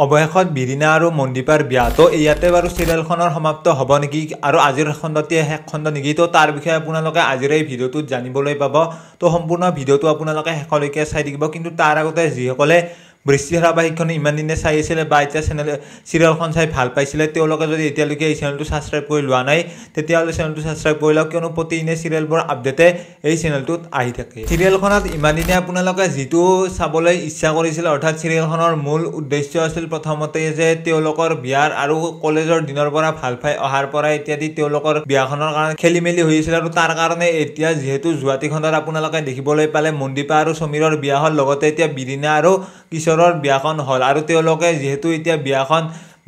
অৱশেষত বিৰিনা আৰু মনদীপাৰ বিয়া। তো ইয়াতে বাৰু চিৰিয়েলখনৰ সমাপ্ত হ'ব নেকি আৰু আজিৰ খণ্ডতে শেষ খণ্ড নেকি? তো তাৰ বিষয়ে আপোনালোকে আজিৰ এই ভিডিঅ'টোত জানিবলৈ পাব। তো সম্পূৰ্ণ ভিডিঅ'টো আপোনালোকে শেষলৈকে চাই থাকিব। কিন্তু তাৰ আগতে যিসকলে বৃষ্টি ধাৰাবাহিকখন ইমান দিনে চাই আছিলে বা এতিয়া চিৰিয়েলখন চাই ভাল পাইছিলে, তেওঁলোকে যদি এতিয়ালৈকে এই চেনেলটো ছাবস্ক্ৰাইব কৰি লোৱা নাই, তেতিয়াহ'লে চেনেলটো ছাবস্ক্ৰাইব কৰি লওক, কিয়নো প্ৰতিদিনে চিৰিয়েলবোৰ আপডেটে এই চেনেলটোত আহি থাকে। চিৰিয়েলখনত ইমান দিনে আপোনালোকে যিটো চাবলৈ ইচ্ছা কৰিছিল, অৰ্থাৎ চিৰিয়েলখনৰ মূল উদ্দেশ্য আছিল প্ৰথমতে যে তেওঁলোকৰ বিয়াৰ আৰু কলেজৰ দিনৰ পৰা ভাল পাই অহাৰ পৰা ইত্যাদি তেওঁলোকৰ বিয়াখনৰ কাৰণে খেলি মেলি হৈ আছিল। আৰু তাৰ কাৰণে এতিয়া যিহেতু যোৱাটি খণ্ডত আপোনালোকে দেখিবলৈ পালে মনদীপা আৰু সমীৰৰ বিয়া হ'ল, লগতে এতিয়া বিৰিনা আৰু কিশোৰৰ বিয়াখন হ'ল। আৰু তেওঁলোকে যিহেতু এতিয়া বিয়াখন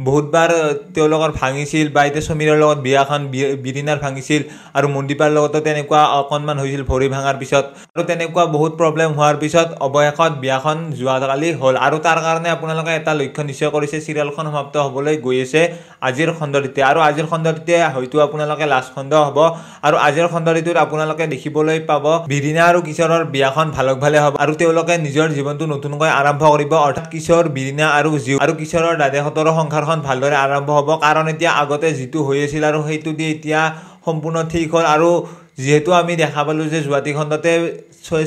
বহুতবাৰ তেওঁলোকৰ ভাঙিছিল বা এতিয়া সমীৰৰ লগত বিয়াখন বিৰিনাৰ ভাঙিছিল আৰু মনদীপাৰ লগতো তেনেকুৱা অকণমান হৈছিল ভৰি ভাঙাৰ পিছত, আৰু তেনেকুৱা বহুত প্ৰব্লেম হোৱাৰ পিছত অৱশেষত বিয়াখন যোৱাকালি হ'ল। আৰু তাৰ কাৰণে আপোনালোকে এটা লক্ষ্য নিশ্চয় কৰিছে, চিৰিয়েলখন সমাপ্ত হ'বলৈ গৈ আছে আজিৰ খণ্ডটিতে। আৰু আজিৰ খণ্ডটিতে হয়তো আপোনালোকে লাষ্ট খণ্ড হ'ব। আৰু আজিৰ খণ্ডটিত আপোনালোকে দেখিবলৈ পাব বিৰিনা আৰু কিশোৰৰ বিয়াখন ভালক ভালে হ'ব আৰু তেওঁলোকে নিজৰ জীৱনটো নতুনকৈ আৰম্ভ কৰিব, অৰ্থাৎ কিশোৰ, বিৰিনা আৰু জীউ আৰু কিশোৰৰ দাদাহঁতৰো সংসাৰখন ভালদৰে আৰম্ভ হ'ব। কাৰণ এতিয়া আগতে যিটো হৈ আছিল আৰু সেইটো দি এতিয়া সম্পূৰ্ণ ঠিক হ'ল। আৰু যিহেতু আমি দেখা পালোঁ যে যোৱাটি খণ্ডতে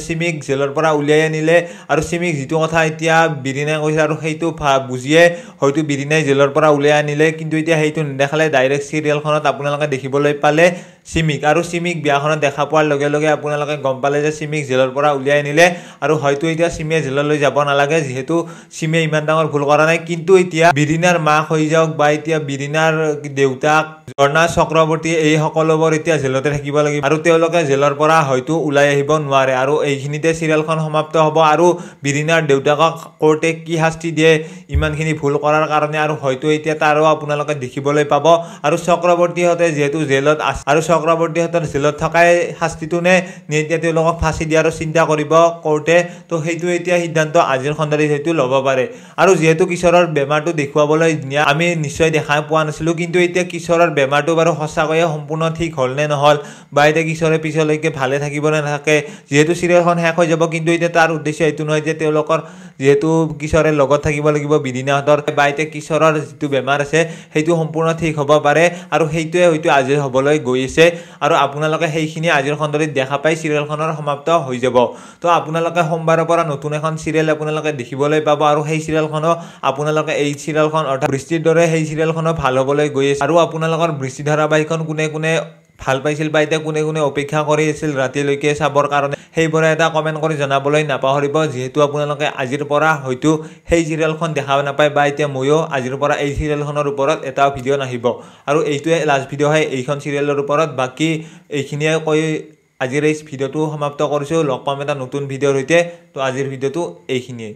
চিমিক জেলৰ পৰা উলিয়াই আনিলে আৰু চিমিক যিটো কথা এতিয়া বিৰিনাই কৈছে আৰু সেইটো বুজিয়ে হয়তো বিৰিনাই জেলৰ পৰা উলিয়াই আনিলে, কিন্তু এতিয়া সেইটো নেদেখালে ডাইৰেক্ট চিৰিয়েলখনত আপোনালোকে দেখিবলৈ পালে চিমিক। আৰু চিমিক বিয়াখনত দেখা পোৱাৰ লগে লগে আপোনালোকে গম পালে যে চিমিক জেলৰ পৰা উলিয়াই আনিলে আৰু হয়তো এতিয়া চিমিয়ে জেললৈ যাব নালাগে, যিহেতু চিমিয়ে ইমান ডাঙৰ ভুল কৰা নাই। কিন্তু এতিয়া বিৰিনাৰ মাক হৈ যাওক বা এতিয়া বিৰিনাৰ দেউতাক ঝৰ্ণা চক্ৰৱৰ্তী, এই সকলোবোৰ এতিয়া জেলতে থাকিব লাগিব আৰু তেওঁলোকে জেলৰ পৰা হয়তো ওলাই আহিব নোৱাৰে। আৰু এইখিনিতে চিৰিয়েলখন সমাপ্ত হ'ব। আৰু বিৰিনাৰ দেউতাকক কোৰ্টে কি শাস্তি দিয়ে ইমানখিনি ভুল কৰাৰ কাৰণে, আৰু হয়তো এতিয়া তাৰো আপোনালোকে দেখিবলৈ পাব। আৰু চক্ৰৱৰ্তীহঁতে যিহেতু জেলত আছে আৰু চক্ৰৱৰ্তীহঁতৰ জেলত থকাই শাস্তিটো নে এতিয়া তেওঁলোকক ফাঁচি দিয়াৰো চিন্তা কৰিব কোৰ্টে, তো সেইটো এতিয়া সিদ্ধান্ত আজিৰ খণ্ডটিত সেইটো ল'ব পাৰে। আৰু যিহেতু কিশোৰৰ বেমাৰটো দেখুৱাবলৈ আমি নিশ্চয় দেখা পোৱা নাছিলোঁ, কিন্তু এতিয়া কিশোৰৰ বেমাৰটো বাৰু সঁচাকৈয়ে সম্পূৰ্ণ ঠিক হ'ল নে নহ'ল বা এতিয়া কিশোৰে পিছলৈকে ভালে থাকিব নে নাথাকে, যিহেতু চিৰিয়েলখন শেষ হৈ যাব। কিন্তু এতিয়া তাৰ উদ্দেশ্য এইটো নহয় যে তেওঁলোকৰ যিহেতু কিশোৰে লগত থাকিব লাগিব বিৰিনাহঁতৰ, বা এতিয়া কিশোৰৰ যিটো বেমাৰ আছে সেইটো সম্পূৰ্ণ ঠিক হ'ব পাৰে, আৰু সেইটোৱে হয়তো আজি হ'বলৈ গৈ আছে। আৰু আপোনালোকে সেইখিনি আজিৰ খণ্ডটিত দেখা পাই চিৰিয়েলখনৰ সমাপ্ত হৈ যাব। তো আপোনালোকে সোমবাৰৰ পৰা নতুন এখন চিৰিয়েল আপোনালোকে দেখিবলৈ পাব, আৰু সেই চিৰিয়েলখনো আপোনালোকে এই চিৰিয়েলখন অৰ্থাৎ বৃষ্টিৰ দৰে সেই চিৰিয়েলখনো ভাল হ'বলৈ গৈ আছে। আৰু আপোনালোকৰ বৃষ্টি ধাৰাবাহিকখন কোনে কোনে ভাল পাইছিল বা এতিয়া কোনে কোনে অপেক্ষা কৰি আছিল ৰাতিলৈকে চাবৰ কাৰণে, সেইবোৰে এটা কমেণ্ট কৰি জনাবলৈ নাপাহৰিব। যিহেতু আপোনালোকে আজিৰ পৰা হয়তো সেই চিৰিয়েলখন দেখা নাপায় বা এতিয়া ময়ো আজিৰ পৰা এই চিৰিয়েলখনৰ ওপৰত এটা ভিডিঅ' নাহিব। আৰু এইটোৱে লাষ্ট ভিডিঅ' হয় এইখন চিৰিয়েলৰ ওপৰত। বাকী এইখিনিয়ে কৈ আজিৰ এই ভিডিঅ'টো সমাপ্ত কৰিছোঁ। লগ পাম এটা নতুন ভিডিঅ'ৰ সৈতে। তো আজিৰ ভিডিঅ'টো এইখিনিয়ে।